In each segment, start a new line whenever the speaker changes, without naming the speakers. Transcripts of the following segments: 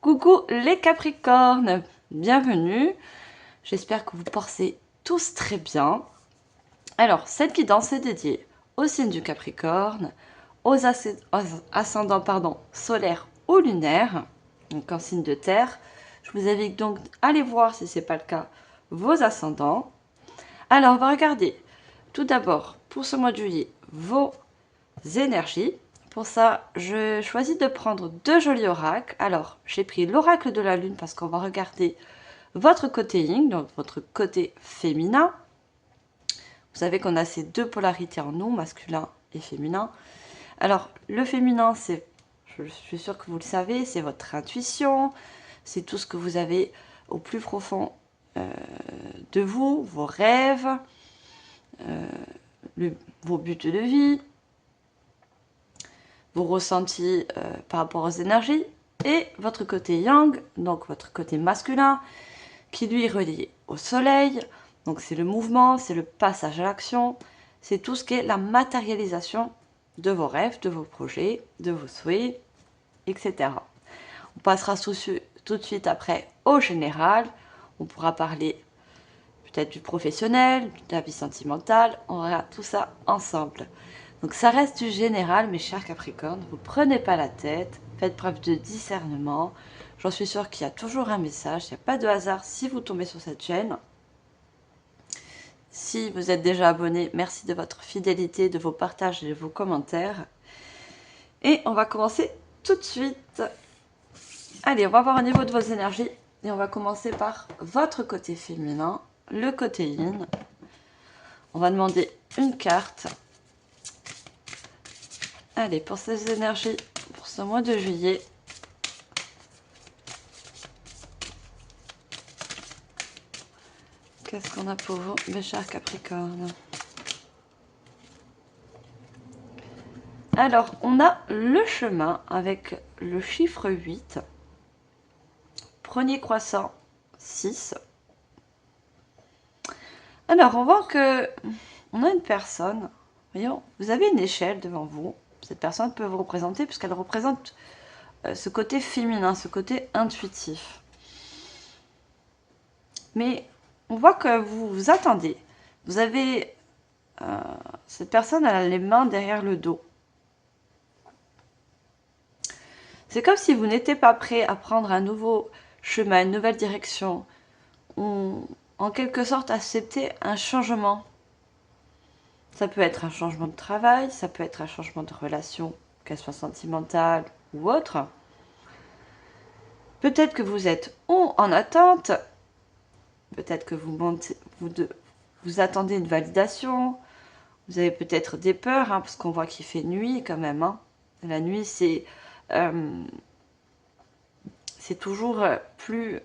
Coucou les Capricornes, bienvenue. J'espère que vous portez tous très bien. Alors, cette guidance est dédiée au signe du Capricorne, aux ascendants solaires ou lunaires, donc en signe de terre. Je vous invite donc à aller voir, si ce n'est pas le cas, vos ascendants. Alors, on va regarder tout d'abord, pour ce mois de juillet, vos énergies. Pour ça, je choisis de prendre deux jolis oracles. Alors, j'ai pris l'oracle de la lune parce qu'on va regarder votre côté yin, donc votre côté féminin. Vous savez qu'on a ces deux polarités en nous, masculin et féminin. Alors, le féminin, c'est, je suis sûre que vous le savez, c'est votre intuition, c'est tout ce que vous avez au plus profond de vous, vos rêves, vos buts de vie, vos ressentis par rapport aux énergies, et votre côté yang, donc votre côté masculin, qui lui est relié au soleil, donc c'est le mouvement, c'est le passage à l'action, c'est tout ce qui est la matérialisation de vos rêves, de vos projets, de vos souhaits, etc. On passera tout de suite après au général, on pourra parler peut-être du professionnel, de la vie sentimentale, on verra tout ça ensemble. Donc ça reste du général, mes chers Capricornes, vous prenez pas la tête, faites preuve de discernement. J'en suis sûre qu'il y a toujours un message, il n'y a pas de hasard si vous tombez sur cette chaîne. Si vous êtes déjà abonné, merci de votre fidélité, de vos partages et de vos commentaires. Et on va commencer tout de suite. Allez, on va voir au niveau de vos énergies. Et on va commencer par votre côté féminin, le côté yin. On va demander une carte. Allez, pour ces énergies, pour ce mois de juillet. Qu'est-ce qu'on a pour vous, mes chers Capricornes? Alors, on a le chemin avec le chiffre 8. Premier croissant, 6. Alors, on voit que on a une personne. Voyons, vous avez une échelle devant vous. Cette personne peut vous représenter puisqu'elle représente ce côté féminin, ce côté intuitif. Mais on voit que vous vous attendez. Vous avez... cette personne, elle a les mains derrière le dos. C'est comme si vous n'étiez pas prêt à prendre un nouveau chemin, une nouvelle direction. Ou en quelque sorte accepter un changement. Ça peut être un changement de travail, ça peut être un changement de relation, qu'elle soit sentimentale ou autre. Peut-être que vous êtes ou en attente, peut-être que vous attendez une validation, vous avez peut-être des peurs, hein, parce qu'on voit qu'il fait nuit quand même. Hein. La nuit, c'est toujours plus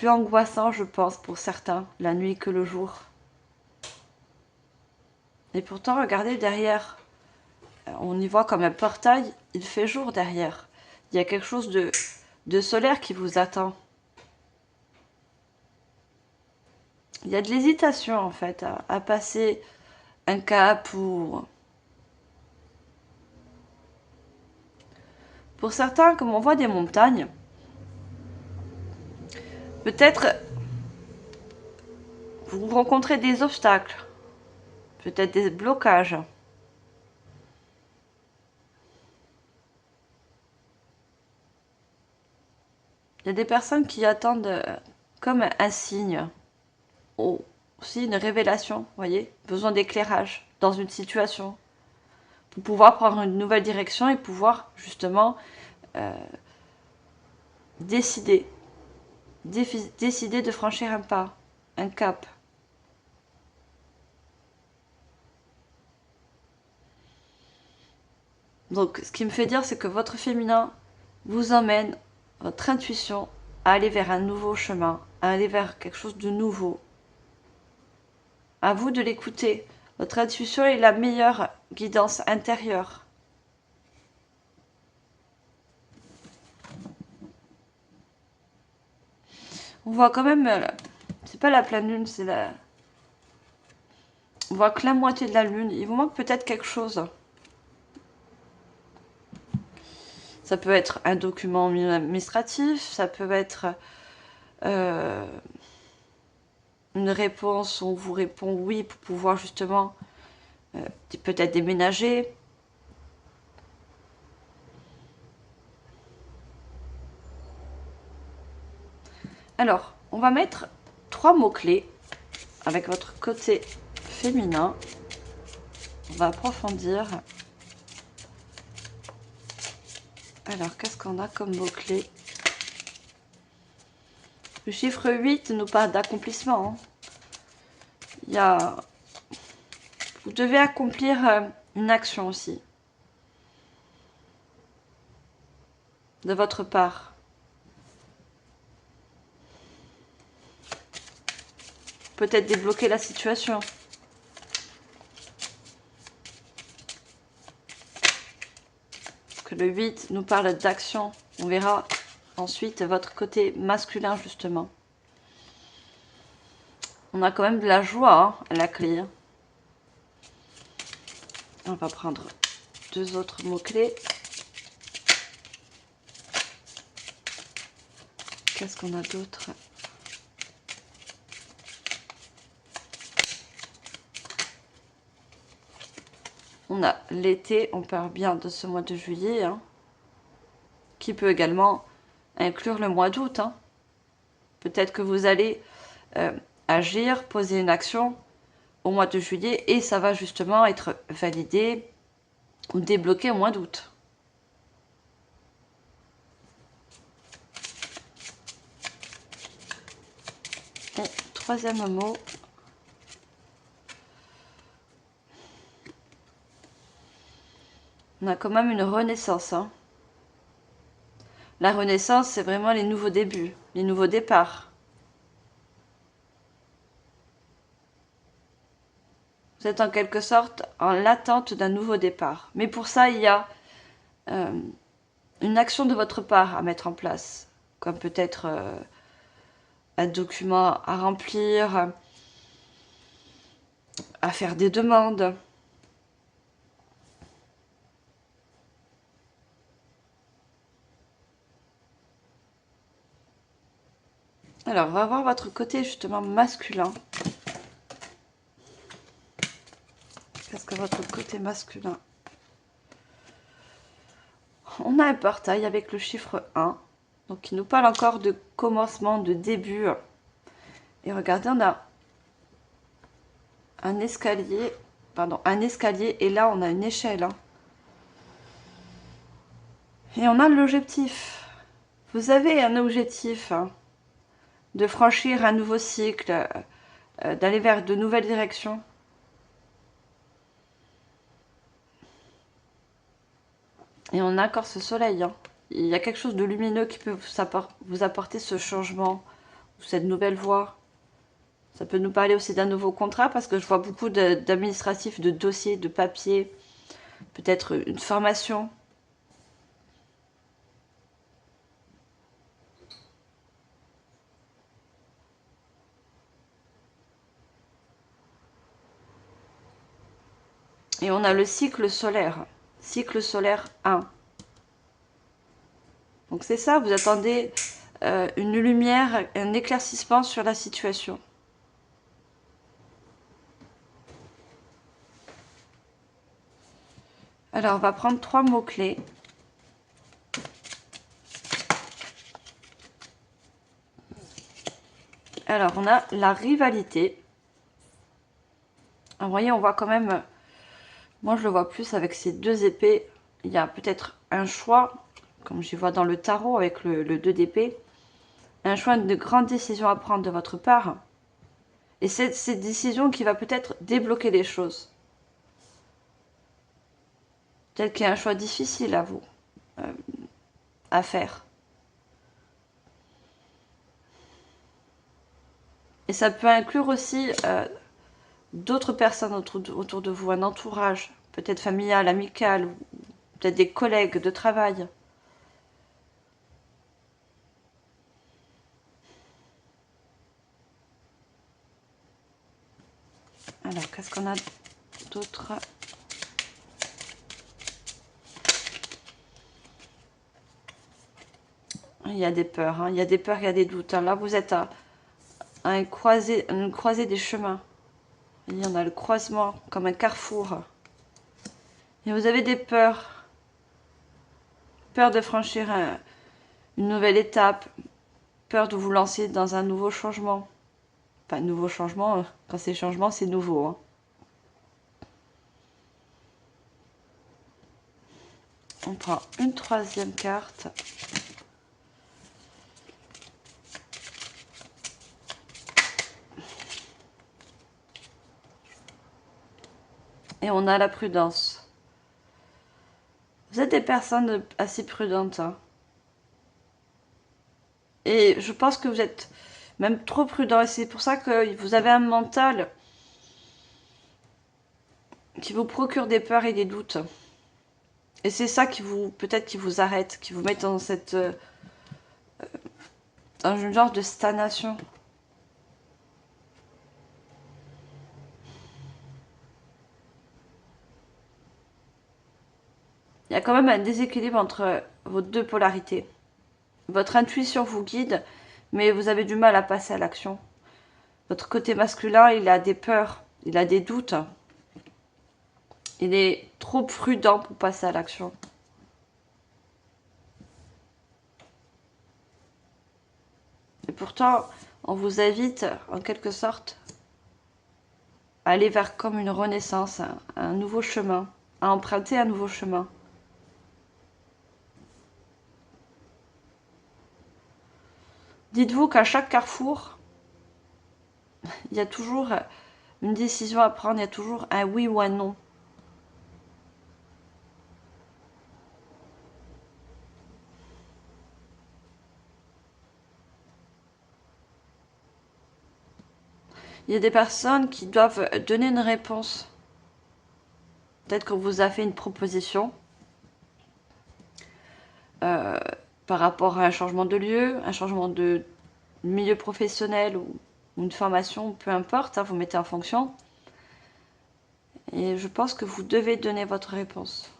angoissant, je pense, pour certains, la nuit que le jour. Et pourtant, regardez derrière, on y voit comme un portail, il fait jour derrière. Il y a quelque chose de solaire qui vous attend. Il y a de l'hésitation, en fait, à passer un cap ou... Pour certains, comme on voit des montagnes, peut-être vous rencontrez des obstacles, peut-être des blocages. Il y a des personnes qui attendent comme un signe, ou aussi une révélation, vous voyez, besoin d'éclairage dans une situation, pour pouvoir prendre une nouvelle direction et pouvoir justement décider de franchir un pas, un cap. Donc, ce qui me fait dire, c'est que votre féminin vous emmène, votre intuition, à aller vers un nouveau chemin, à aller vers quelque chose de nouveau. À vous de l'écouter. Votre intuition est la meilleure guidance intérieure. On voit quand même, c'est pas la pleine lune, c'est la... On voit que la moitié de la lune. Il vous manque peut-être quelque chose. Ça peut être un document administratif, ça peut être une réponse où on vous répond oui pour pouvoir justement peut-être déménager. Alors, on va mettre 3 mots-clés avec votre côté féminin. On va approfondir. Alors, qu'est-ce qu'on a comme mots-clés? Le chiffre 8 nous parle d'accomplissement. Il y a... Vous devez accomplir une action aussi. De votre part. Peut-être débloquer la situation. Parce que le 8 nous parle d'action. On verra ensuite votre côté masculin justement. On a quand même de la joie à la clé. On va prendre 2 autres mots-clés. Qu'est-ce qu'on a d'autre? On a l'été, on parle bien de ce mois de juillet, qui peut également inclure le mois d'août. Peut-être que vous allez agir, poser une action au mois de juillet et ça va justement être validé ou débloqué au mois d'août. Et troisième mot. On a quand même une renaissance. La renaissance, c'est vraiment les nouveaux débuts, les nouveaux départs. Vous êtes en quelque sorte en l'attente d'un nouveau départ. Mais pour ça, il y a une action de votre part à mettre en place. Comme peut-être un document à remplir, à faire des demandes. Alors, on va voir votre côté justement masculin. Qu'est-ce que votre côté masculin? On a un portail avec le chiffre 1. Donc, qui nous parle encore de commencement, de début. Et regardez, on a un escalier. Pardon, un escalier. Et là, on a une échelle. Et on a l'objectif. Vous avez un objectif de franchir un nouveau cycle, d'aller vers de nouvelles directions. Et on a encore ce soleil. Il y a quelque chose de lumineux qui peut vous apporter ce changement, ou cette nouvelle voie. Ça peut nous parler aussi d'un nouveau contrat, parce que je vois beaucoup d'administratifs, de dossiers, de papiers, peut-être une formation. Et on a le cycle solaire 1. Donc c'est ça, vous attendez une lumière, un éclaircissement sur la situation. Alors on va prendre 3 mots-clés. Alors on a la rivalité. Vous voyez, on voit quand même, moi je le vois plus avec ces 2 épées. Il y a peut-être un choix, comme j'y vois dans le tarot avec le 2 d'épée. Un choix de grandes décisions à prendre de votre part. Et c'est cette décision qui va peut-être débloquer les choses. Peut-être qu'il y a un choix difficile à vous, à faire. Et ça peut inclure aussi d'autres personnes autour de vous, un entourage, peut-être familial, amical, peut-être des collègues de travail. Alors, qu'est-ce qu'on a d'autre? Il y a des peurs, hein. Il y a des peurs, il y a des doutes. Hein. Là, vous êtes à une croisée des chemins. Il y en a le croisement, comme un carrefour. Et vous avez des peurs. Peur de franchir une nouvelle étape. Peur de vous lancer dans un nouveau changement. Enfin, nouveau changement, quand c'est changement, c'est nouveau. Hein. On prend une troisième carte. Et on a la prudence. Vous êtes des personnes assez prudentes. Hein. Et je pense que vous êtes même trop prudent. Et c'est pour ça que vous avez un mental qui vous procure des peurs et des doutes. Et c'est ça qui vous, peut-être qui vous arrête, qui vous met dans cette... dans une genre de stagnation. Il y a quand même un déséquilibre entre vos deux polarités. Votre intuition vous guide, mais vous avez du mal à passer à l'action. Votre côté masculin, il a des peurs, il a des doutes. Il est trop prudent pour passer à l'action. Et pourtant, on vous invite, en quelque sorte, à aller vers comme une renaissance, un nouveau chemin, à emprunter un nouveau chemin. Dites-vous qu'à chaque carrefour, il y a toujours une décision à prendre, il y a toujours un oui ou un non. Il y a des personnes qui doivent donner une réponse. Peut-être qu'on vous a fait une proposition par rapport à un changement de lieu, un changement de milieu professionnel ou une formation, peu importe, hein, vous mettez en fonction. Et je pense que vous devez donner votre réponse.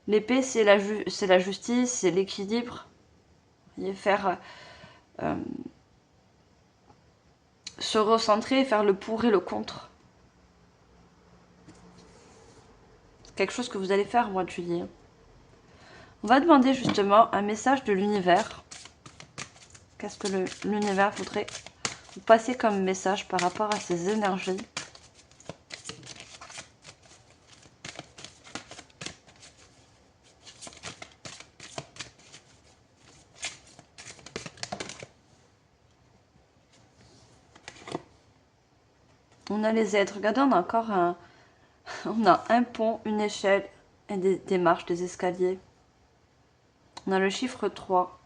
L'épée, c'est la justice, c'est l'équilibre. Faire se recentrer, faire le pour et le contre. C'est quelque chose que vous allez faire au mois de juillet. On va demander justement un message de l'univers. Qu'est-ce que l'univers voudrait vous passer comme message par rapport à ces énergies? On a les êtres. Regardez, on a encore on a un pont, une échelle et des marches, des escaliers. On a le chiffre 3.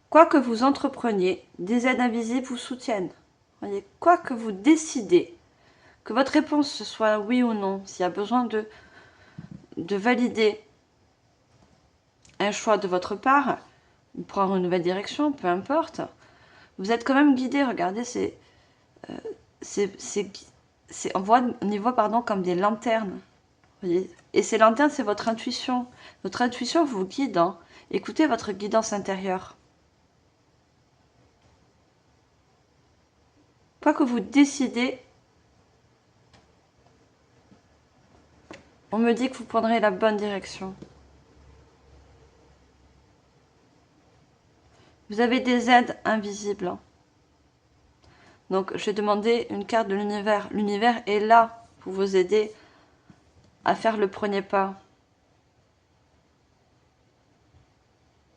Quoi que vous entrepreniez, des aides invisibles vous soutiennent. Voyez, quoi que vous décidez, que votre réponse soit oui ou non, s'il y a besoin de valider un choix de votre part, ou prendre une nouvelle direction, peu importe, vous êtes quand même guidé. Regardez, on y voit pardon, comme des lanternes. Voyez, et ces lanternes, c'est votre intuition. Votre intuition vous guide. Hein. Écoutez votre guidance intérieure. Quoi que vous décidez, on me dit que vous prendrez la bonne direction. Vous avez des aides invisibles. Hein. Donc, je vais demander une carte de l'univers. L'univers est là pour vous aider à faire le premier pas.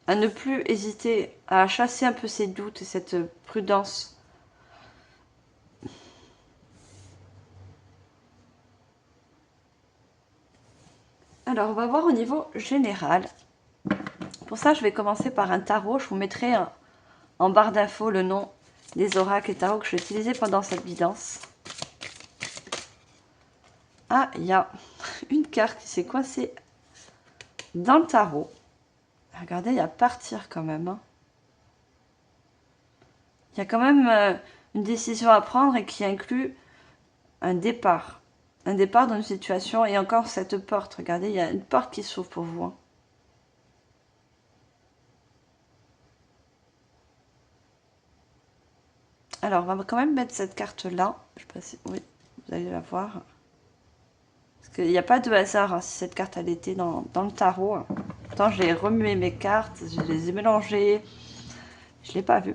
À ne plus hésiter, à chasser un peu ces doutes et cette prudence. Alors, on va voir au niveau général. Pour ça, je vais commencer par un tarot. Je vous mettrai en barre d'infos le nom des oracles et tarots que j'ai utilisés pendant cette guidance. Ah, il y a une carte qui s'est coincée dans le tarot. Regardez, il y a partir quand même. Hein. Il y a quand même une décision à prendre et qui inclut un départ. Un départ dans une situation et encore cette porte. Regardez, il y a une porte qui s'ouvre pour vous. Hein. Alors, on va quand même mettre cette carte-là. Je sais pas si... Oui, vous allez la voir. Parce qu'il n'y a pas de hasard hein, si cette carte elle était dans le tarot. Hein. Pourtant, j'ai remué mes cartes, je les ai mélangées. Je ne l'ai pas vu.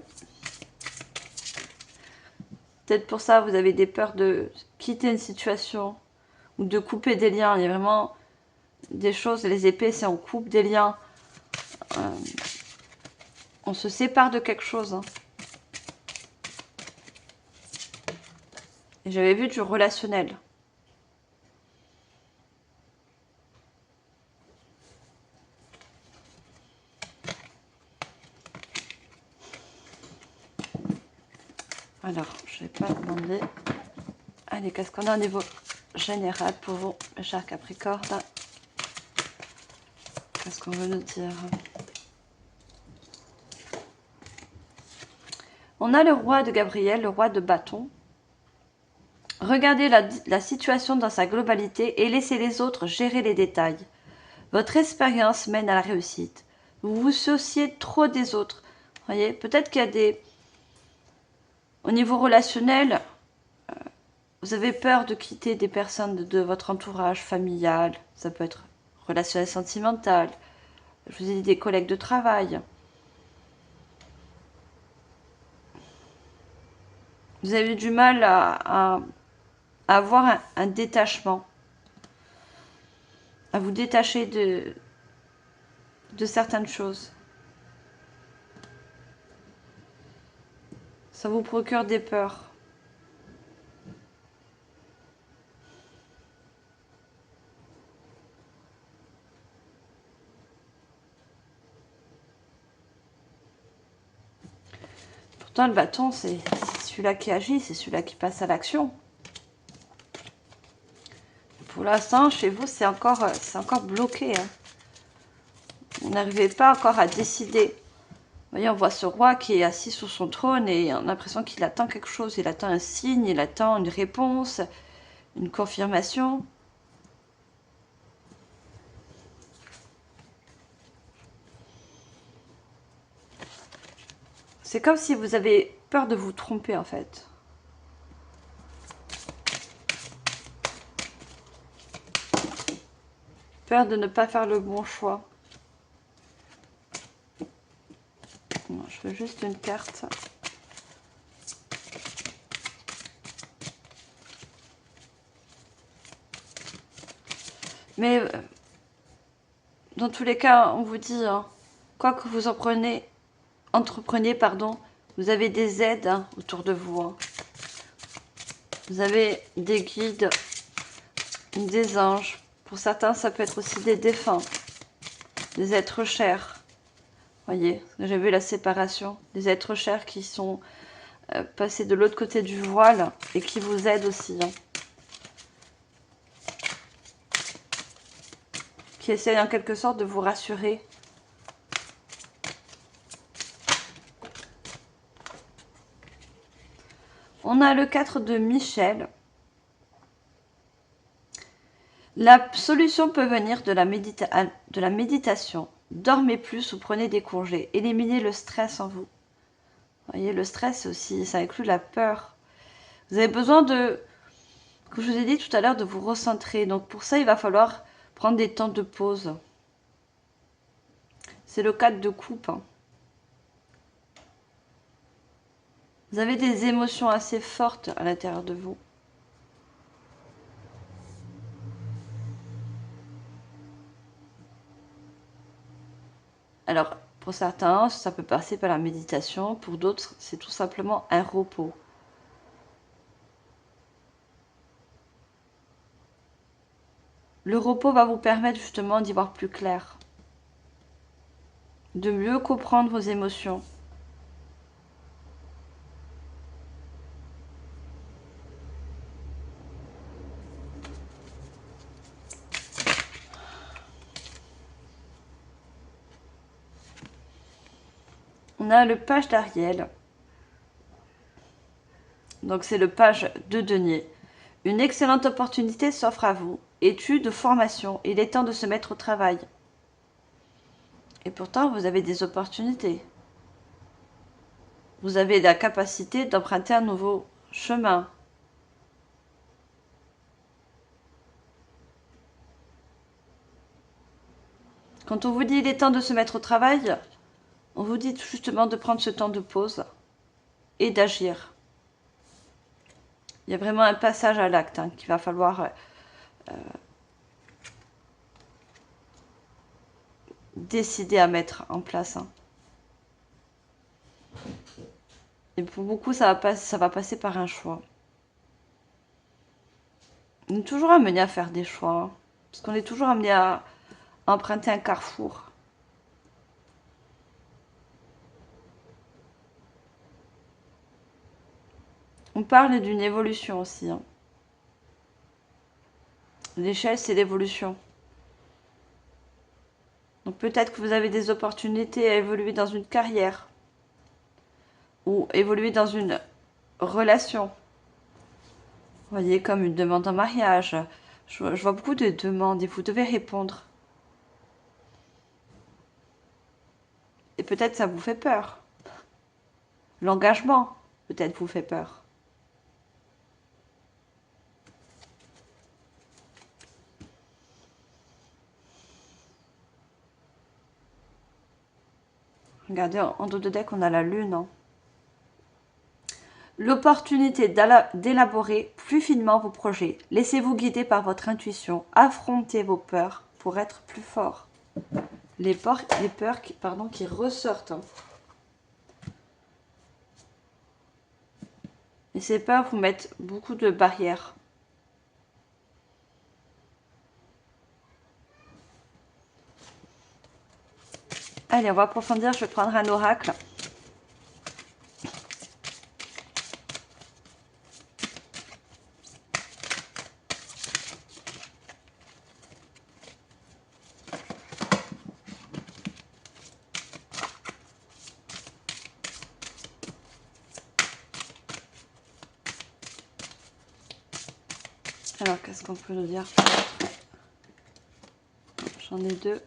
Peut-être pour ça, vous avez des peurs de quitter une situation ou de couper des liens. Il y a vraiment des choses, les épées, c'est on coupe des liens. On se sépare de quelque chose. Hein. Et j'avais vu du relationnel. Alors, je ne vais pas demander. Allez, qu'est-ce qu'on a au niveau général pour vous, mes chers Capricornes? Qu'est-ce qu'on veut nous dire? On a le roi de Gabriel, le roi de bâton. Regardez la situation dans sa globalité et laissez les autres gérer les détails. Votre expérience mène à la réussite. Vous vous souciez trop des autres. Voyez, peut-être qu'il y a des... Au niveau relationnel, vous avez peur de quitter des personnes de votre entourage familial. Ça peut être relationnel sentimental. Je vous ai dit des collègues de travail. Vous avez eu du mal à avoir un détachement. À vous détacher de certaines choses. Ça vous procure des peurs. Pourtant, le bâton, c'est celui-là qui agit, c'est celui-là qui passe à l'action. Pour l'instant, chez vous, c'est encore bloqué. Hein. Vous n'arrivez pas encore à décider. Vous voyez, on voit ce roi qui est assis sur son trône et on a l'impression qu'il attend quelque chose. Il attend un signe, il attend une réponse, une confirmation. C'est comme si vous avez peur de vous tromper, en fait. Peur de ne pas faire le bon choix. Non, je veux juste une carte. Mais dans tous les cas, on vous dit, hein, quoi que vous entrepreniez, pardon, vous avez des aides hein, autour de vous. Hein. Vous avez des guides, des anges. Pour certains, ça peut être aussi des défunts, des êtres chers. Voyez, j'ai vu la séparation. Des êtres chers qui sont passés de l'autre côté du voile et qui vous aident aussi. Hein. Qui essayent en quelque sorte de vous rassurer. On a le 4 de Michel. La solution peut venir de la méditation. Dormez plus ou prenez des congés. Éliminez le stress en vous. Vous voyez, le stress aussi, ça inclut la peur. Vous avez besoin de, comme je vous ai dit tout à l'heure, de vous recentrer. Donc pour ça, il va falloir prendre des temps de pause. C'est le 4 de coupe. Hein. Vous avez des émotions assez fortes à l'intérieur de vous. Alors, pour certains, ça peut passer par la méditation. Pour d'autres, c'est tout simplement un repos. Le repos va vous permettre justement d'y voir plus clair. De mieux comprendre vos émotions. On a le page d'Ariel. Donc c'est le page de denier. Une excellente opportunité s'offre à vous. Études, formation. Il est temps de se mettre au travail. Et pourtant, vous avez des opportunités. Vous avez la capacité d'emprunter un nouveau chemin. Quand on vous dit il est temps de se mettre au travail, on vous dit justement de prendre ce temps de pause et d'agir. Il y a vraiment un passage à l'acte qu'il va falloir décider à mettre en place. Et pour beaucoup, ça va passer par un choix. On est toujours amené à faire des choix. Parce qu'on est toujours amené à emprunter un carrefour. On parle d'une évolution aussi. L'échelle, c'est l'évolution. Donc peut-être que vous avez des opportunités à évoluer dans une carrière. Ou évoluer dans une relation. Vous voyez, comme une demande en mariage. Je vois beaucoup de demandes et vous devez répondre. Et peut-être ça vous fait peur. L'engagement, peut-être vous fait peur. Regardez, en dos de deck, on a la lune. L'opportunité d'élaborer plus finement vos projets. Laissez-vous guider par votre intuition. Affrontez vos peurs pour être plus fort. Les peurs qui ressortent. Et ces peurs vous mettent beaucoup de barrières. Allez, on va approfondir. Je vais prendre un oracle. Alors, qu'est-ce qu'on peut nous dire? J'en ai deux.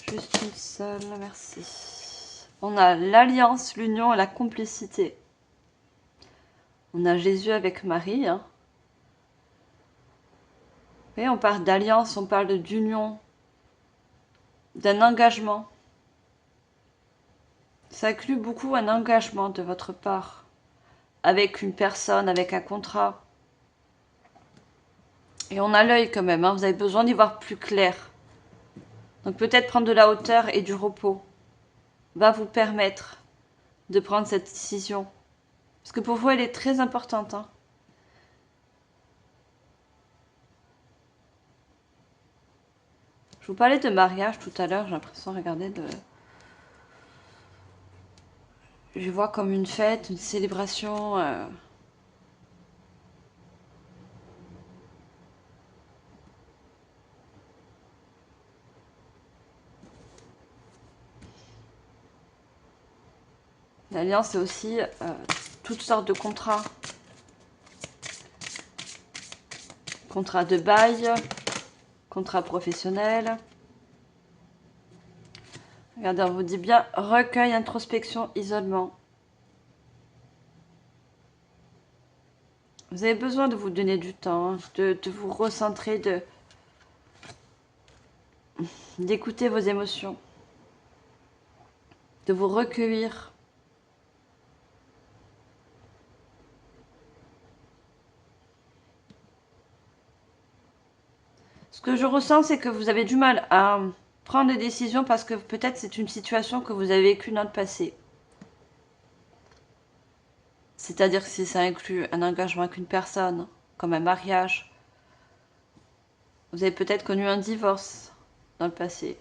Juste une seule, merci. On a l'alliance, l'union et la complicité. On a Jésus avec Marie. Et on parle d'alliance, on parle d'union, d'un engagement. Ça inclut beaucoup un engagement de votre part, avec une personne, avec un contrat. Et on a l'œil quand même, vous avez besoin d'y voir plus clair. Donc peut-être prendre de la hauteur et du repos va vous permettre de prendre cette décision. Parce que pour vous, elle est très importante. Je vous parlais de mariage tout à l'heure, j'ai l'impression, regardez, je vois comme une fête, une célébration. L'alliance, c'est aussi toutes sortes de contrats. Contrat de bail, contrat professionnel. Regardez, on vous dit bien recueil, introspection, isolement. Vous avez besoin de vous donner du temps, de vous recentrer, d'écouter vos émotions, de vous recueillir. Ce que je ressens, c'est que vous avez du mal à prendre des décisions parce que peut-être c'est une situation que vous avez vécue dans le passé. C'est-à-dire que si ça inclut un engagement avec une personne, comme un mariage, vous avez peut-être connu un divorce dans le passé.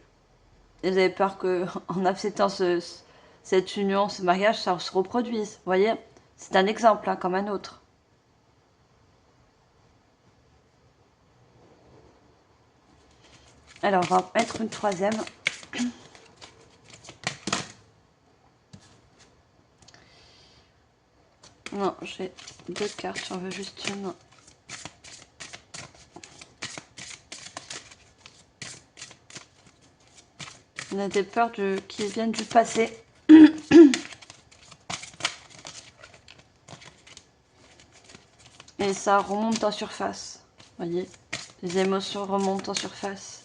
Et vous avez peur qu'en acceptant cette union, ce mariage, ça se reproduise. Vous voyez, c'est un exemple comme un autre. Alors, on va mettre une troisième. Non, j'ai 2 cartes, j'en veux juste une. On a des peurs qui viennent du passé. Et ça remonte en surface. Voyez, les émotions remontent en surface.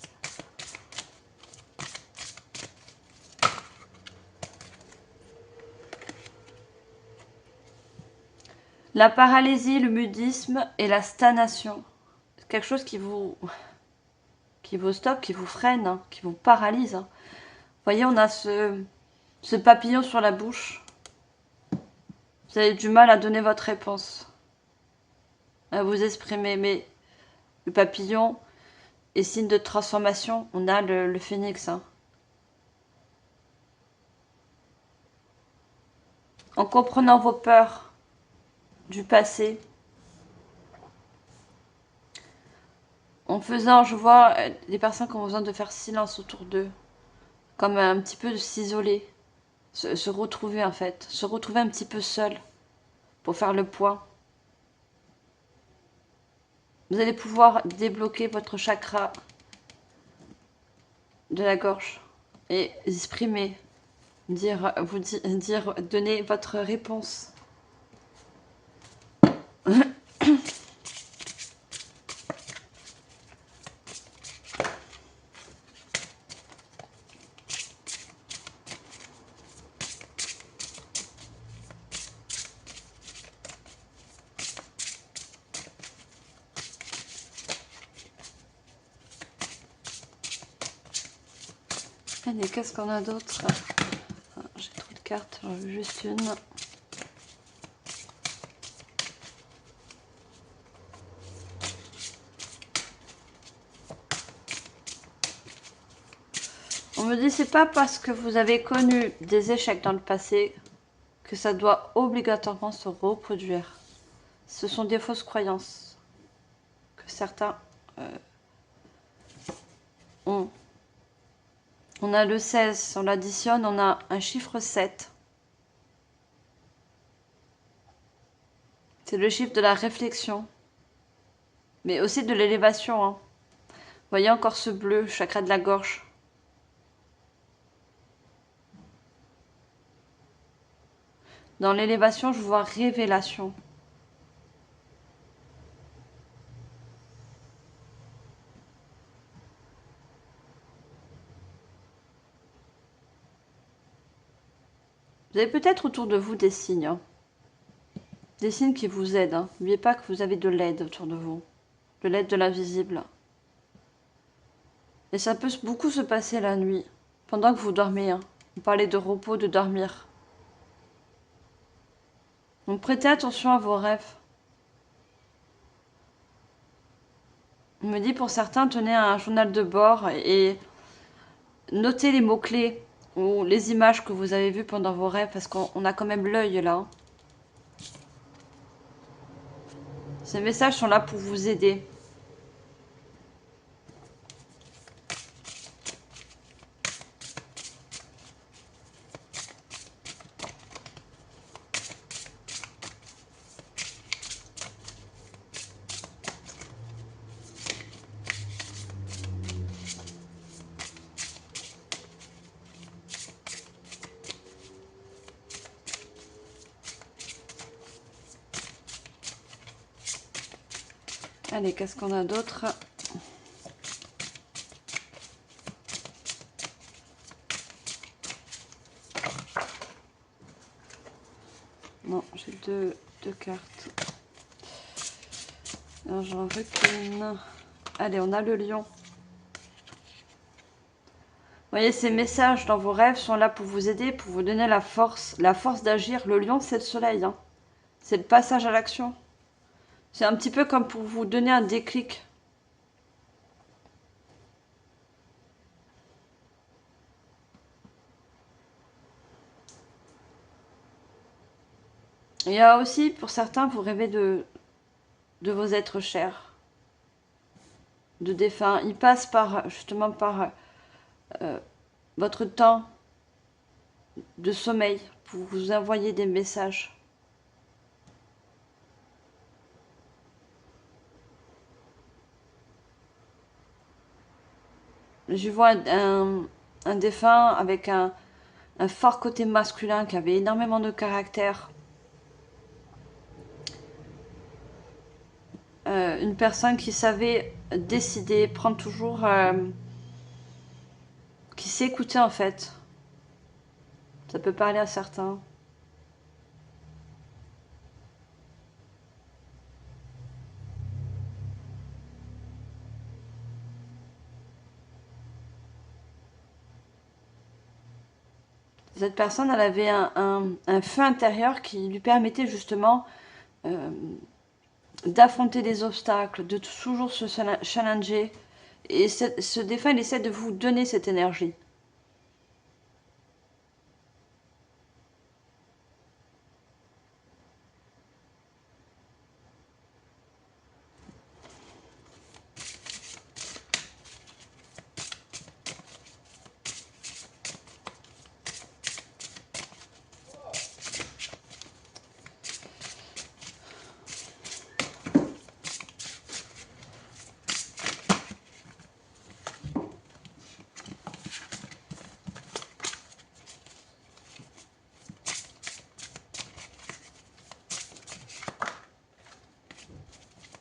La paralysie, le mudisme et la stagnation. C'est quelque chose qui vous stoppe, qui vous freine, hein, qui vous paralyse. Hein. Vous voyez, on a ce papillon sur la bouche. Vous avez du mal à donner votre réponse, à vous exprimer. Mais le papillon est signe de transformation. On a le phénix. Hein. En comprenant vos peurs du passé, en faisant, je vois des personnes qui ont besoin de faire silence autour d'eux, comme un petit peu de s'isoler, se retrouver en fait, se retrouver un petit peu seul pour faire le point. Vous allez pouvoir débloquer votre chakra de la gorge et exprimer, donner votre réponse. Allez, qu'est-ce qu'on a d'autre? J'ai trop de cartes, j'en veux juste une. On me dit, c'est pas parce que vous avez connu des échecs dans le passé que ça doit obligatoirement se reproduire. Ce sont des fausses croyances que certains ont. On a le 16, on l'additionne, on a un chiffre 7. C'est le chiffre de la réflexion, mais aussi de l'élévation. Hein. Vous voyez encore ce bleu, chakra de la gorge. Dans l'élévation, je vois révélation. Vous avez peut-être autour de vous des signes. Hein. Des signes qui vous aident. Hein. N'oubliez pas que vous avez de l'aide autour de vous. De l'aide de l'invisible. Et ça peut beaucoup se passer la nuit, pendant que vous dormez. Hein. On parlait de repos, de dormir. Donc prêtez attention à vos rêves. On me dit pour certains, tenez un journal de bord et notez les mots-clés ou les images que vous avez vues pendant vos rêves, parce qu'on a quand même l'œil là. Ces messages sont là pour vous aider. Allez, qu'est-ce qu'on a d'autre? Non, j'ai deux cartes. Alors, j'en veux qu'une. Allez, on a le lion. Vous voyez, ces messages dans vos rêves sont là pour vous aider, pour vous donner la force d'agir. Le lion, c'est le soleil. Hein. C'est le passage à l'action. C'est un petit peu comme pour vous donner un déclic. Il y a aussi, pour certains, vous rêvez de vos êtres chers, de défunts. Ils passent justement par votre temps de sommeil pour vous envoyer des messages. Je vois un défunt avec un fort côté masculin qui avait énormément de caractère. Une personne qui savait décider, prendre toujours... qui sait écouter en fait. Ça peut parler à certains. Cette personne, elle avait un feu intérieur qui lui permettait justement euh, d'affronter des obstacles, de toujours se challenger. Et ce défunt, il essaie de vous donner cette énergie.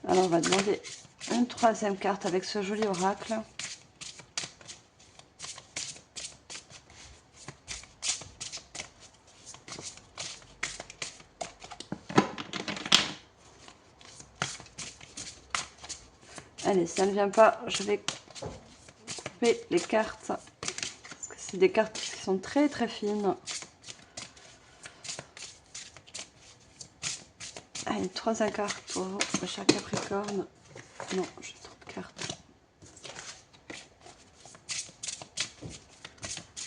Alors on va demander une troisième carte avec ce joli oracle. Allez, si elle ne vient pas, je vais couper les cartes. Parce que c'est des cartes qui sont très très fines. Allez, troisième carte pour le chat Capricorne. Non, j'ai trop de cartes.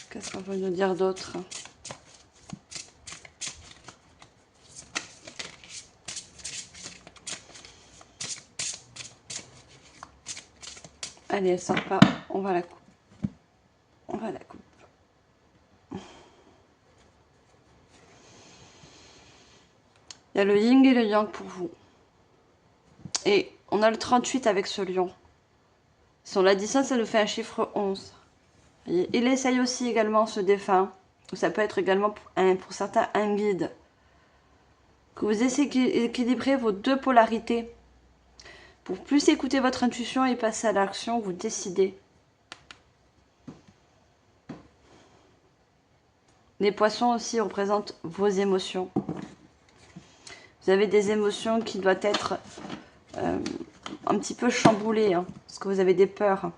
Qu'est-ce qu'on veut nous dire d'autre? Allez, elle sort pas. On va la couper. On va la couper. Il y a le yin et le yang pour vous. Et on a le 38 avec ce lion. Si on l'additionne, ça nous fait un chiffre 11. Et il essaye aussi également ce défunt. Ça peut être également pour certains un guide. Que vous essayez d'équilibrer vos deux polarités. Pour plus écouter votre intuition et passer à l'action, vous décidez. Les poissons aussi représentent vos émotions. Vous avez des émotions qui doivent être un petit peu chamboulées, hein, parce que vous avez des peurs.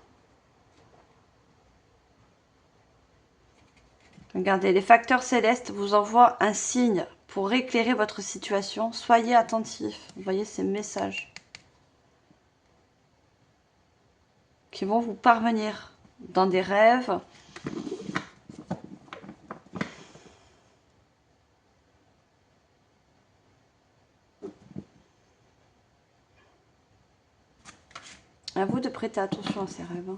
Regardez, les facteurs célestes vous envoient un signe pour éclairer votre situation. Soyez attentifs. Vous voyez ces messages qui vont vous parvenir dans des rêves. À vous de prêter attention à ces rêves.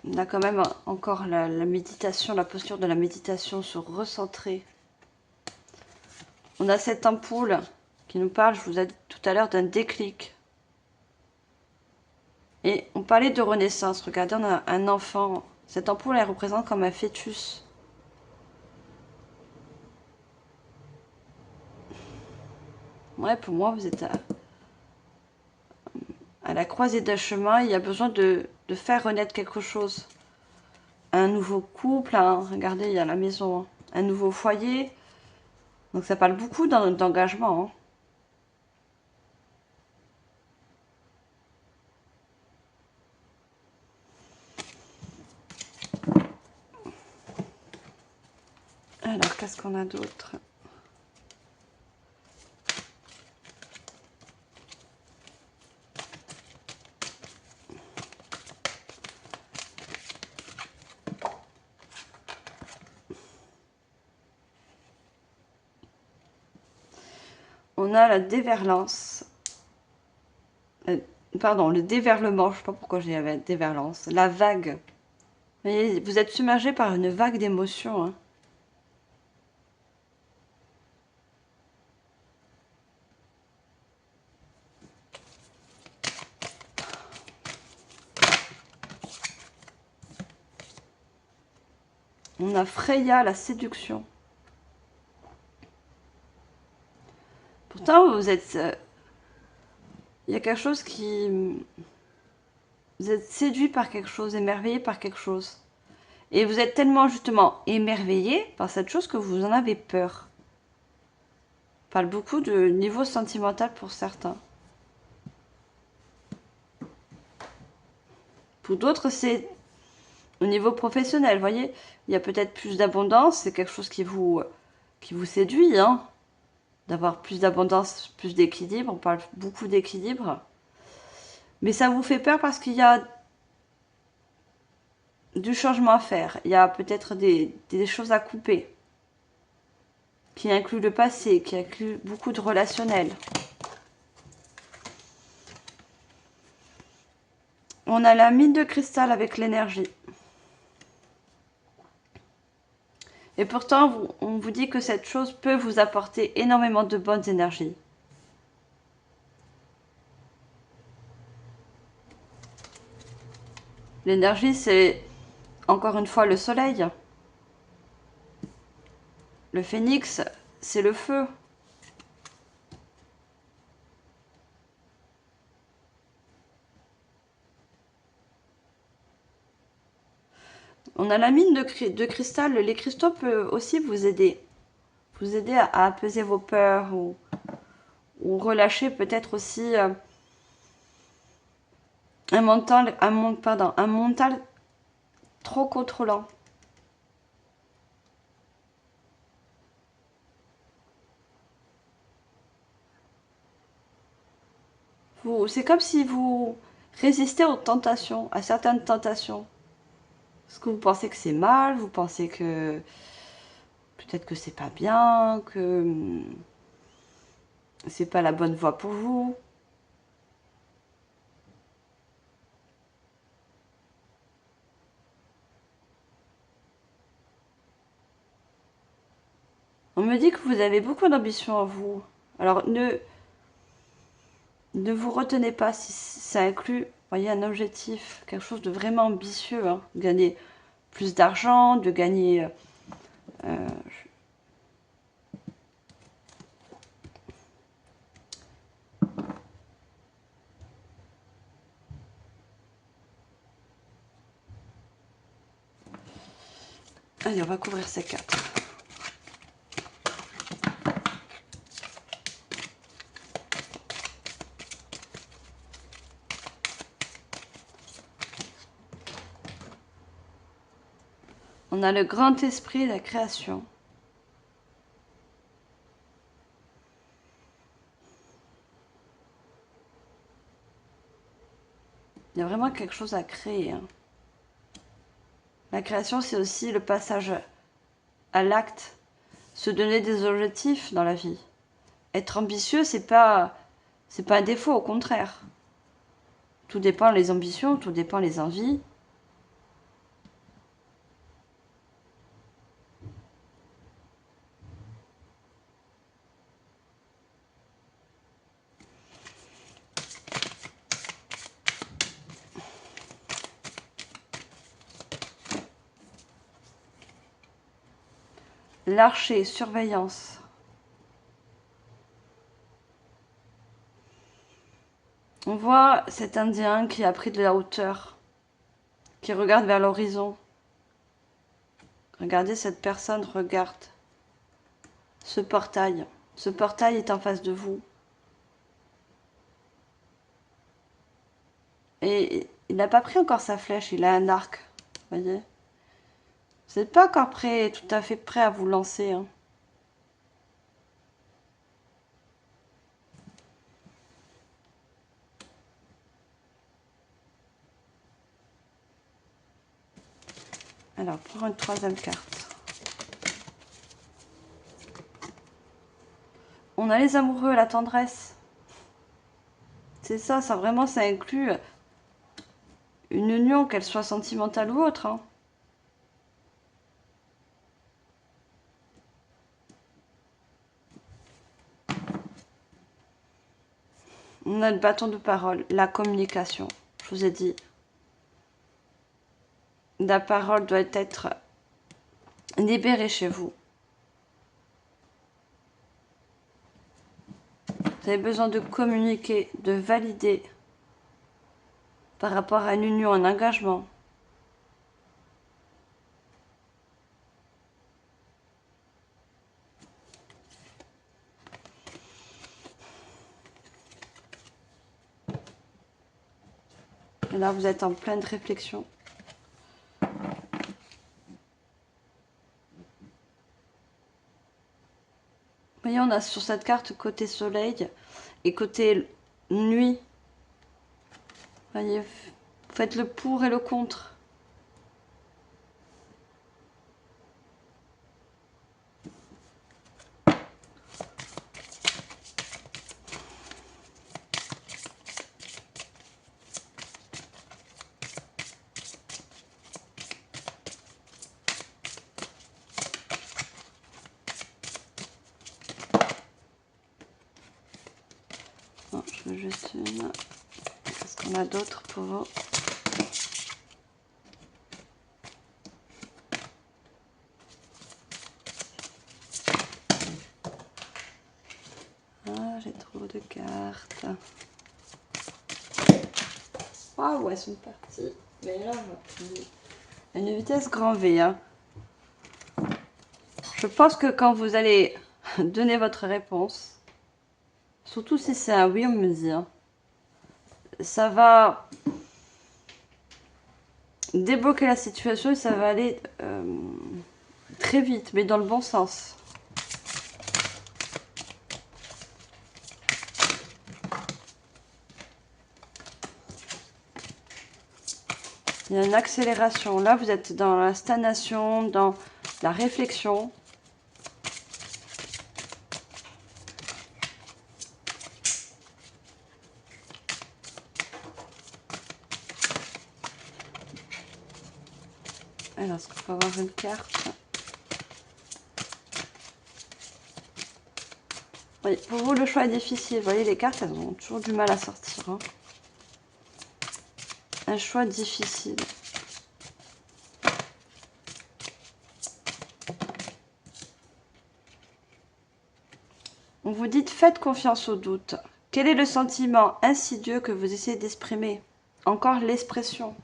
On a quand même encore la méditation, la posture de la méditation, se recentrer. On a cette ampoule qui nous parle, je vous ai dit tout à l'heure, d'un déclic. Et on parlait de renaissance. Regardez, on a un enfant. Cette ampoule, elle représente comme un fœtus. Ouais, pour moi, vous êtes à la croisée d'un chemin. Il y a besoin de faire renaître quelque chose. Un nouveau couple, hein. Regardez, il y a la maison. Hein. Un nouveau foyer. Donc ça parle beaucoup d'engagement. Hein. Alors, qu'est-ce qu'on a d'autre? On a la déverlance. Pardon, le déverlement. Je ne sais pas pourquoi j'ai la déverlance. La vague. Vous voyez, vous êtes submergé par une vague d'émotions. Hein. On a Freya, la séduction. Pourtant, vous êtes... il y a quelque chose qui... Vous êtes séduit par quelque chose, émerveillé par quelque chose. Et vous êtes tellement justement émerveillé par cette chose que vous en avez peur. On parle beaucoup de niveau sentimental pour certains. Pour d'autres, c'est au niveau professionnel. Vous voyez, il y a peut-être plus d'abondance. C'est quelque chose qui vous séduit, hein. D'avoir plus d'abondance, plus d'équilibre. On parle beaucoup d'équilibre. Mais ça vous fait peur parce qu'il y a du changement à faire. Il y a peut-être des choses à couper. Qui inclut le passé, qui inclut beaucoup de relationnel. On a la mine de cristal avec l'énergie. Et pourtant, on vous dit que cette chose peut vous apporter énormément de bonnes énergies. L'énergie, c'est encore une fois le soleil. Le phénix, c'est le feu. On a la mine de cristal. Les cristaux peuvent aussi vous aider. Vous aider à apaiser vos peurs ou relâcher peut-être aussi un mental trop contrôlant. C'est comme si vous résistez aux tentations, à certaines tentations. Parce que vous pensez que c'est mal, vous pensez que peut-être que c'est pas bien, que c'est pas la bonne voie pour vous. On me dit que vous avez beaucoup d'ambition en vous. Alors ne vous retenez pas si ça inclut, voyez, un objectif, quelque chose de vraiment ambitieux, hein. Gagner plus d'argent, de gagner... Allez, on va couvrir ces quatre. On a le grand esprit, la création. Il y a vraiment quelque chose à créer, hein. La création, c'est aussi le passage à l'acte, se donner des objectifs dans la vie. Être ambitieux, c'est pas un défaut, au contraire. Tout dépend des ambitions, tout dépend des envies. L'archer, surveillance. On voit cet Indien qui a pris de la hauteur, qui regarde vers l'horizon. Regardez, cette personne regarde ce portail. Ce portail est en face de vous. Et il n'a pas pris encore sa flèche, il a un arc. Voyez ? Vous n'êtes pas encore prêt, tout à fait prêt à vous lancer, hein. Alors, pour une troisième carte. On a les amoureux, la tendresse. C'est ça, ça vraiment, ça inclut une union, qu'elle soit sentimentale ou autre, hein. On a le bâton de parole, la communication. Je vous ai dit, la parole doit être libéré chez vous. Vous avez besoin de communiquer, de valider par rapport à une union, un engagement. Et là, vous êtes en pleine réflexion. Vous voyez, on a sur cette carte côté soleil et côté nuit. Vous voyez, vous faites le pour et le contre. Bon, je veux juste une. Qu'est-ce qu'on a d'autre pour vous? Ah, j'ai trop de cartes. Waouh, elles sont parties. Mais là, à une vitesse grand V. Hein. Je pense que quand vous allez donner votre réponse, surtout si c'est un oui, on me dit, hein, ça va débloquer la situation et ça va aller très vite, mais dans le bon sens. Il y a une accélération. Là, vous êtes dans la stagnation, dans la réflexion. Alors, est-ce qu'on peut avoir une carte? Oui, pour vous, le choix est difficile. Vous voyez, les cartes, elles ont toujours du mal à sortir. Hein. Un choix difficile. On vous dit, faites confiance au doute. Quel est le sentiment insidieux que vous essayez d'exprimer? Encore l'expression.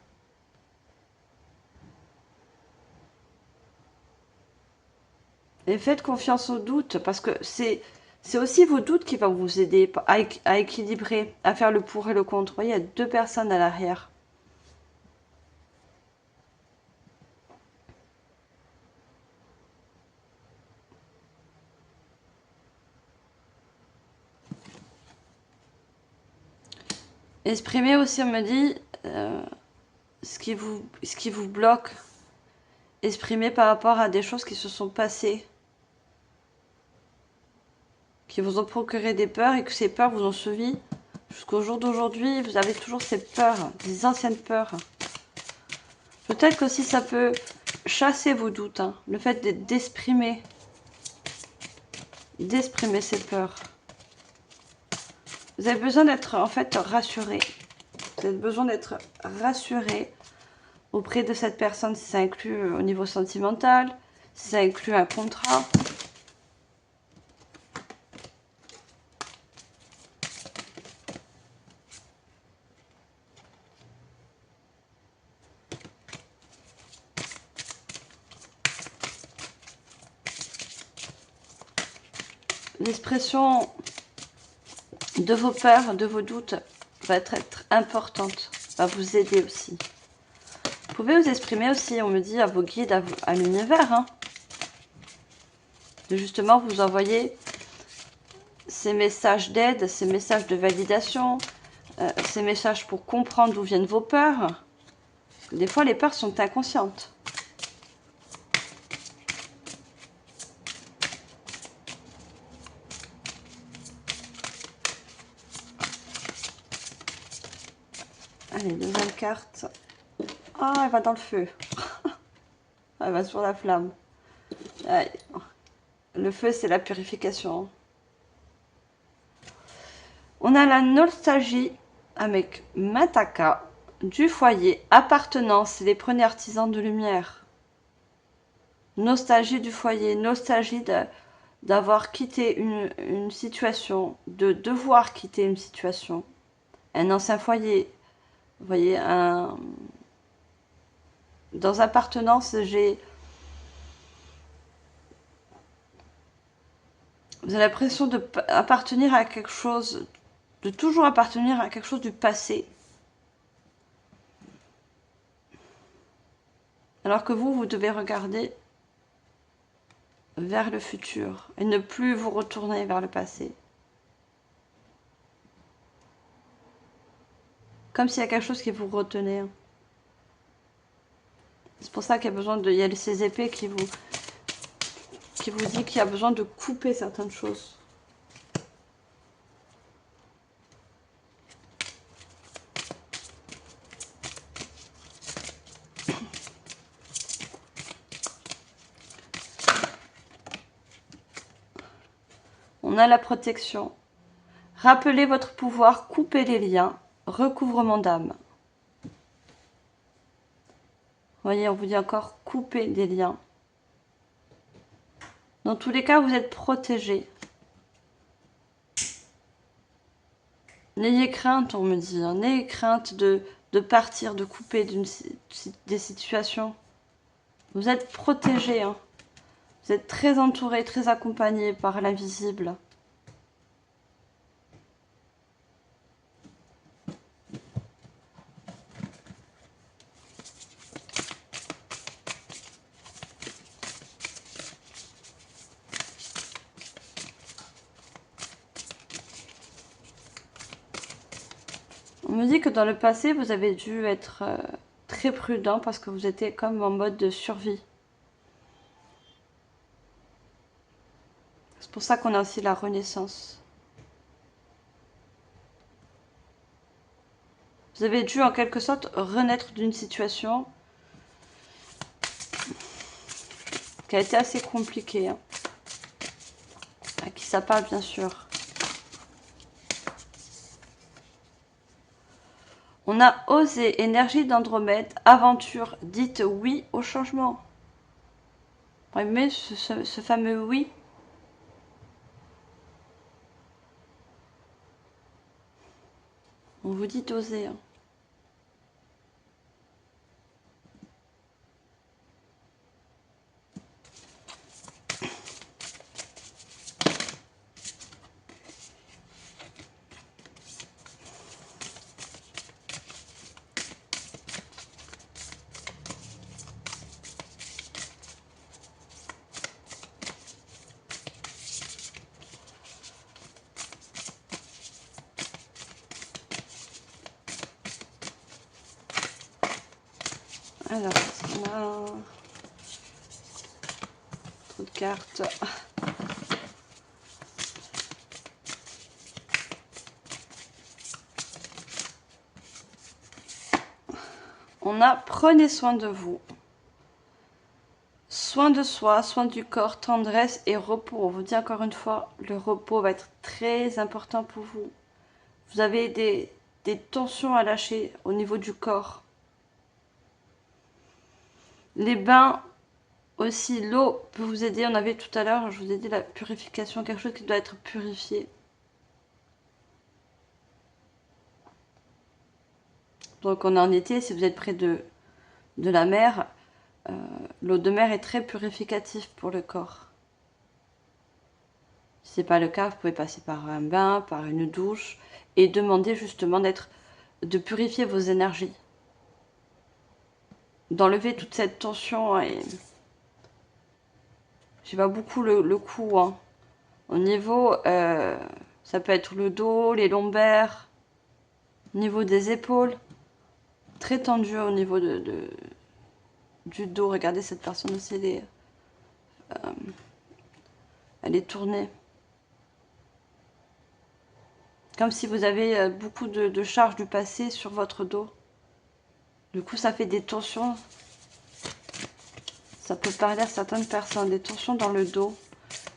Et faites confiance au doute, parce que c'est aussi vos doutes qui vont vous aider à équilibrer, à faire le pour et le contre. Vous voyez, il y a deux personnes à l'arrière. Exprimez aussi, on me dit, ce qui vous bloque. Exprimez par rapport à des choses qui se sont passées, qui vous ont procuré des peurs et que ces peurs vous ont suivi jusqu'au jour d'aujourd'hui. Vous avez toujours ces peurs, des anciennes peurs. Peut-être qu'aussi ça peut chasser vos doutes, hein, le fait d'exprimer ces peurs. Vous avez besoin d'être en fait rassuré. Vous avez besoin d'être rassuré auprès de cette personne, si ça inclut au niveau sentimental, si ça inclut un contrat. L'expression de vos peurs, de vos doutes va être importante, va vous aider aussi. Vous pouvez vous exprimer aussi, on me dit, à vos guides, à l'univers, hein, de justement vous envoyer ces messages d'aide, ces messages de validation, ces messages pour comprendre d'où viennent vos peurs. Des fois, les peurs sont inconscientes. Allez, deuxième carte. Ah, elle va dans le feu. Elle va sur la flamme. Allez. Le feu, c'est la purification. On a la nostalgie avec Mataka, du foyer, appartenance, les premiers artisans de lumière. nostalgie du foyer, nostalgie d'avoir quitté une situation, de devoir quitter une situation, un ancien foyer. Vous voyez, dans appartenance, vous avez l'impression d'appartenir à quelque chose, de toujours appartenir à quelque chose du passé. Alors que vous devez regarder vers le futur et ne plus vous retourner vers le passé. Comme s'il y a quelque chose qui vous retenait. C'est pour ça qu'il y a besoin de... Il y a ces épées qui vous dit qu'il y a besoin de couper certaines choses. On a la protection. Rappelez votre pouvoir, coupez les liens, recouvrement d'âme. Voyez, on vous dit encore couper des liens. Dans tous les cas, vous êtes protégés. N'ayez crainte, on me dit. Hein. N'ayez crainte de partir, de couper des situations. Vous êtes protégés. Hein. Vous êtes très entourés, très accompagnés par l'invisible. On me dit que dans le passé, vous avez dû être très prudent parce que vous étiez comme en mode de survie. C'est pour ça qu'on a aussi la renaissance. Vous avez dû en quelque sorte renaître d'une situation qui a été assez compliquée. Hein. À qui ça parle bien sûr. On a osé, énergie d'Andromède, aventure, dites oui au changement. Mais ce fameux oui. On vous dit d'oser. Hein. Alors, on a trop de cartes. On a prenez soin de vous. Soin de soi, soin du corps, tendresse et repos. On vous dit encore une fois, le repos va être très important pour vous. Vous avez des tensions à lâcher au niveau du corps. Les bains aussi, l'eau peut vous aider. On avait tout à l'heure, je vous ai dit la purification, quelque chose qui doit être purifié. Donc on est en été, si vous êtes près de la mer, l'eau de mer est très purificative pour le corps. Si ce n'est pas le cas, vous pouvez passer par un bain, par une douche et demander justement de purifier vos énergies. D'enlever toute cette tension et j'ai pas beaucoup le cou. Hein. Au niveau, ça peut être le dos, les lombaires, au niveau des épaules, très tendu au niveau du dos. Regardez cette personne aussi, elle est tournée. Comme si vous avez beaucoup de charges du passé sur votre dos. Du coup, ça fait des tensions. Ça peut parler à certaines personnes. Des tensions dans le dos,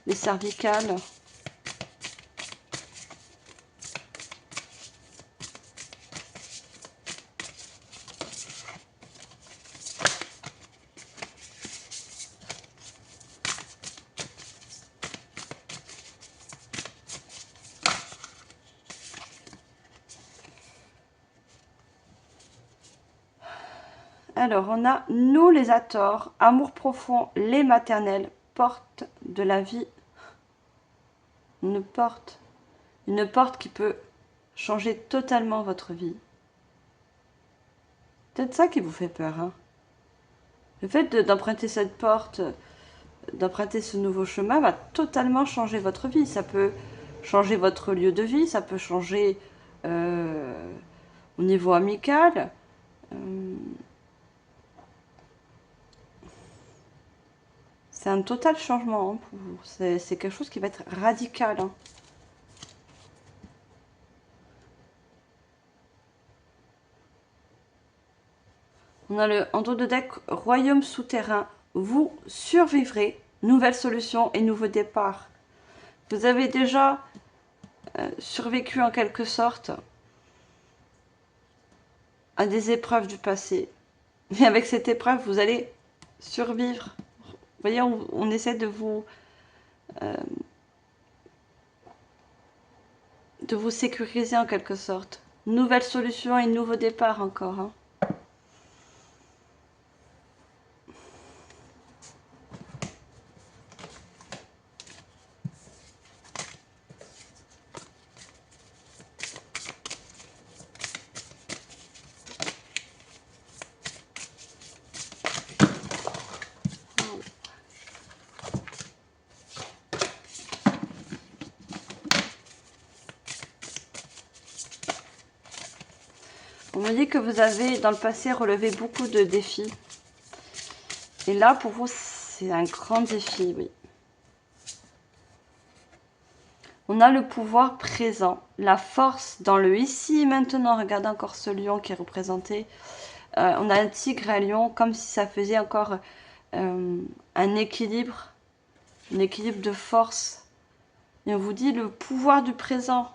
les cervicales. Alors, on a nous les Hathors, amour profond, les maternels, porte de la vie. Une porte qui peut changer totalement votre vie. Peut-être ça qui vous fait peur, hein. Le fait d'emprunter cette porte, d'emprunter ce nouveau chemin va totalement changer votre vie. Ça peut changer votre lieu de vie, ça peut changer au niveau amical. C'est un total changement, hein, pour vous. C'est quelque chose qui va être radical, hein. On a le en dos de deck Royaume souterrain. Vous survivrez. Nouvelle solution et nouveau départ. Vous avez déjà survécu en quelque sorte à des épreuves du passé. Mais avec cette épreuve, vous allez survivre. Vous voyez, on essaie euh, de vous sécuriser en quelque sorte. Nouvelle solution et nouveau départ encore, hein. On me dit que vous avez dans le passé relevé beaucoup de défis. Et là, pour vous, c'est un grand défi, oui. On a le pouvoir présent, la force dans le ici et maintenant. Regardez encore ce lion qui est représenté. On a un tigre et un lion, comme si ça faisait encore un équilibre de force. Et on vous dit le pouvoir du présent.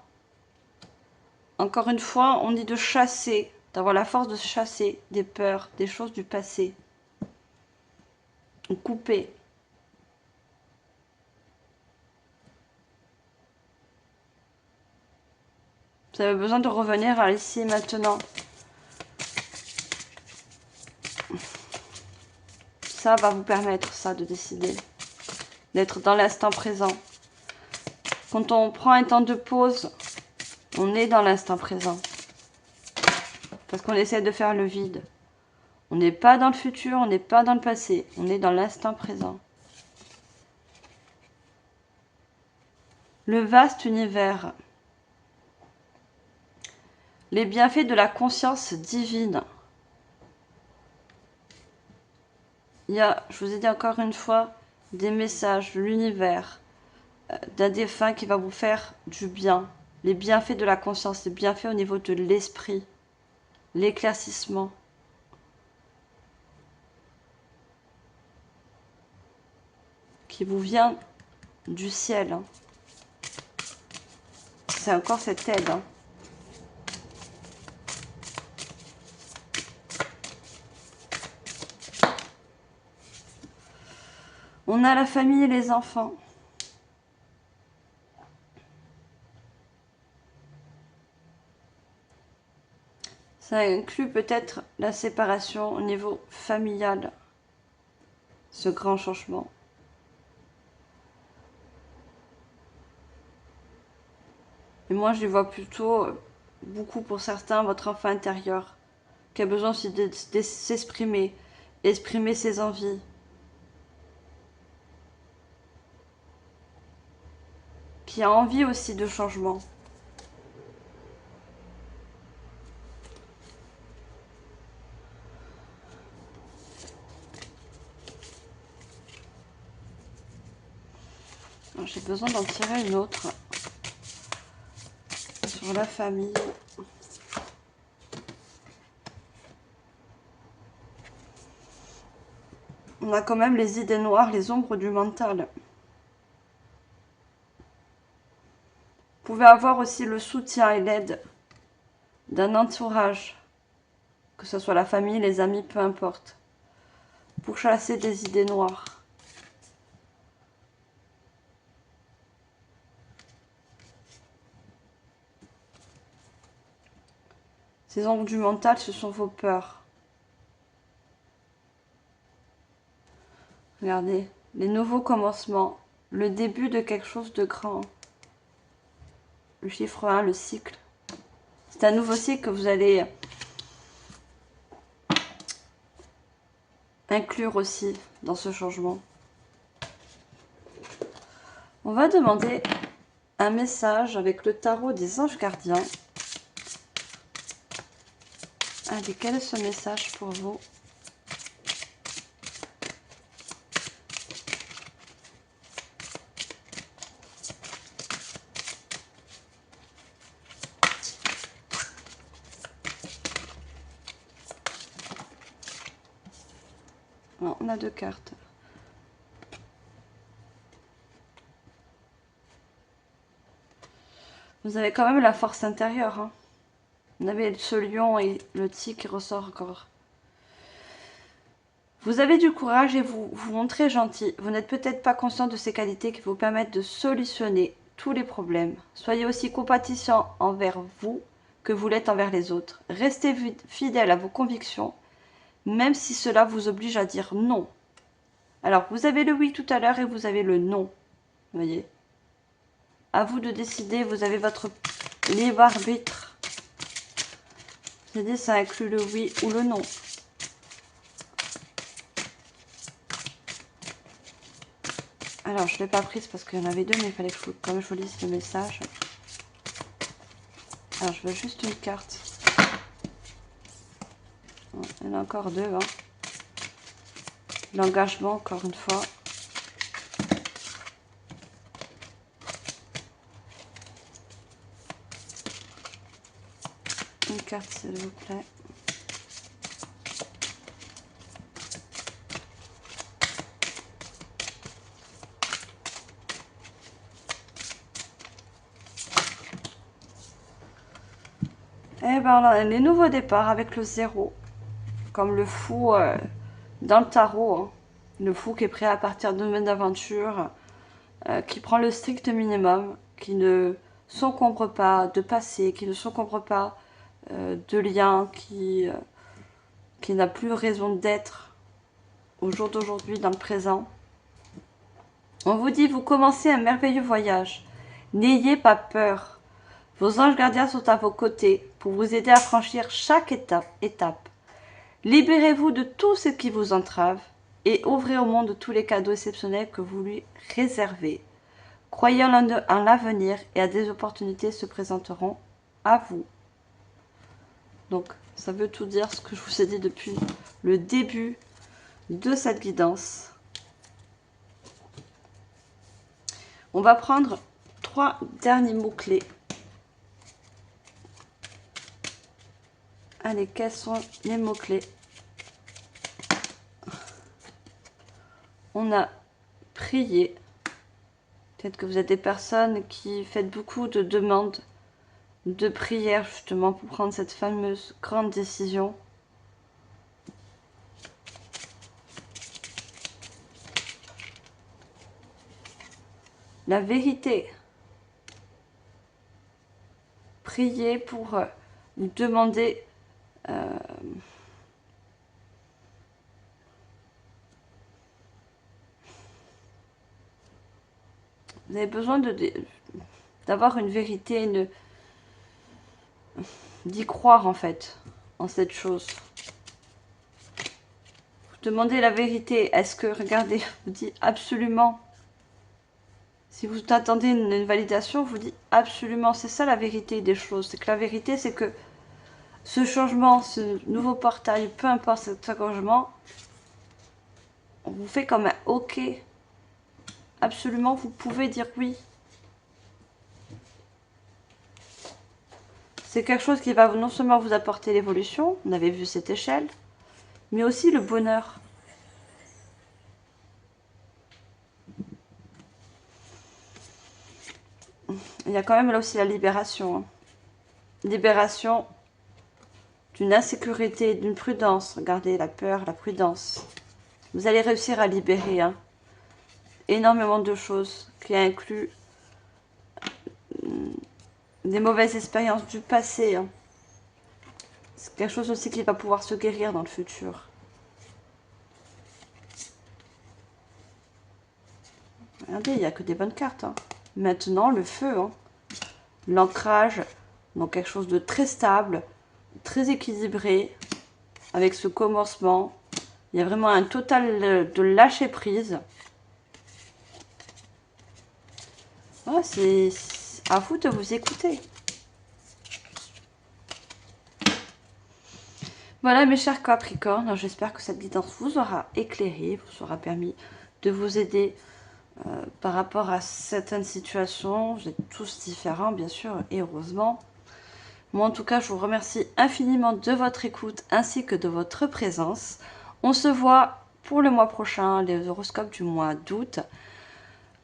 Encore une fois, on dit de chasser, d'avoir la force de chasser des peurs, des choses du passé. Couper. Vous avez besoin de revenir à ici et maintenant. Ça va vous permettre, ça, de décider. D'être dans l'instant présent. Quand on prend un temps de pause, on est dans l'instant présent. Parce qu'on essaie de faire le vide. On n'est pas dans le futur, on n'est pas dans le passé. On est dans l'instant présent. Le vaste univers. Les bienfaits de la conscience divine. Il y a, je vous ai dit encore une fois, des messages de l'univers, d'un défunt qui va vous faire du bien. Les bienfaits de la conscience, les bienfaits au niveau de l'esprit, l'éclaircissement. Qui vous vient du ciel, hein. C'est encore cette aide, hein. On a la famille et les enfants. Ça inclut peut-être la séparation au niveau familial, ce grand changement. Et moi, je les vois plutôt, beaucoup pour certains, votre enfant intérieur, qui a besoin aussi de s'exprimer, exprimer ses envies. Qui a envie aussi de changement. J'ai besoin d'en tirer une autre sur la famille. On a quand même les idées noires, les ombres du mental. Vous pouvez avoir aussi le soutien et l'aide d'un entourage, que ce soit la famille, les amis, peu importe, pour chasser des idées noires. Ces ombres du mental, ce sont vos peurs. Regardez, les nouveaux commencements, le début de quelque chose de grand. Le chiffre 1, le cycle. C'est un nouveau cycle que vous allez inclure aussi dans ce changement. On va demander un message avec le tarot des anges gardiens. Allez, quel est ce message pour vous? Non, on a 2 cartes. Vous avez quand même la force intérieure. Hein. Vous avez ce lion et le tigre qui ressort encore. Vous avez du courage et vous vous montrez gentil. Vous n'êtes peut-être pas conscient de ces qualités qui vous permettent de solutionner tous les problèmes. Soyez aussi compatissant envers vous que vous l'êtes envers les autres. Restez fidèle à vos convictions, même si cela vous oblige à dire non. Alors, vous avez le oui tout à l'heure et vous avez le non. Vous voyez? À vous de décider, vous avez votre libre arbitre. J'ai dit, ça inclut le oui ou le non. Alors, je ne l'ai pas prise parce qu'il y en avait 2, mais il fallait que comme je vous lise le message. Alors, je veux juste une carte. Il y en a encore 2. Hein. L'engagement, encore une fois. Une carte, s'il vous plaît. Eh ben, on a les nouveaux départs avec le 0. Comme le fou dans le tarot. Hein. Le fou qui est prêt à partir d'une nouvelle aventure. Qui prend le strict minimum. Qui ne s'encombre pas de passé. Qui ne s'encombre pas de liens. Qui n'a plus raison d'être au jour d'aujourd'hui dans le présent. On vous dit, vous commencez un merveilleux voyage. N'ayez pas peur. Vos anges gardiens sont à vos côtés pour vous aider à franchir chaque étape. Libérez-vous de tout ce qui vous entrave et ouvrez au monde tous les cadeaux exceptionnels que vous lui réservez. Croyez en l'avenir et à des opportunités se présenteront à vous. Donc, ça veut tout dire ce que je vous ai dit depuis le début de cette guidance. On va prendre 3 derniers mots-clés. Allez, quels sont les mots-clés? On a prié. Peut-être que vous êtes des personnes qui faites beaucoup de demandes, de prières justement pour prendre cette fameuse grande décision. La vérité. Priez pour vous demander vous avez besoin d'avoir une vérité, d'y croire en fait, en cette chose. Vous demandez la vérité. Est-ce que, regardez, vous dit absolument. Si vous attendez une validation, vous dit absolument. C'est ça la vérité des choses. C'est que la vérité, c'est que ce changement, ce nouveau portail, peu importe cet engagement, on vous fait comme un OK. Absolument, vous pouvez dire oui. C'est quelque chose qui va non seulement vous apporter l'évolution, on avait vu cette échelle, mais aussi le bonheur. Il y a quand même là aussi la libération. Hein. Libération d'une insécurité, d'une prudence. Regardez, la peur, la prudence. Vous allez réussir à libérer énormément de choses qui incluent des mauvaises expériences du passé. Hein. C'est quelque chose aussi qui va pouvoir se guérir dans le futur. Regardez, il n'y a que des bonnes cartes. Hein. Maintenant, le feu. Hein. L'ancrage. Donc quelque chose de très stable, très équilibré. Avec ce commencement. Il y a vraiment un total de lâcher prise. Oh, c'est à vous de vous écouter. Voilà mes chers Capricornes, j'espère que cette guidance vous aura éclairé, vous aura permis de vous aider par rapport à certaines situations. Vous êtes tous différents bien sûr et heureusement. Moi en tout cas je vous remercie infiniment de votre écoute ainsi que de votre présence. On se voit pour le mois prochain, les horoscopes du mois d'août.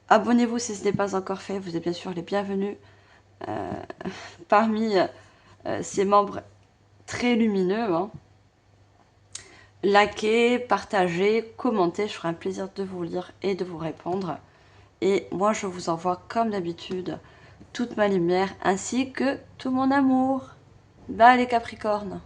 Abonnez-vous si ce n'est pas encore fait, vous êtes bien sûr les bienvenus parmi ces membres très lumineux. Hein. Likez, partagez, commentez, je ferai un plaisir de vous lire et de vous répondre. Et moi, je vous envoie comme d'habitude toute ma lumière ainsi que tout mon amour. Bye les Capricornes!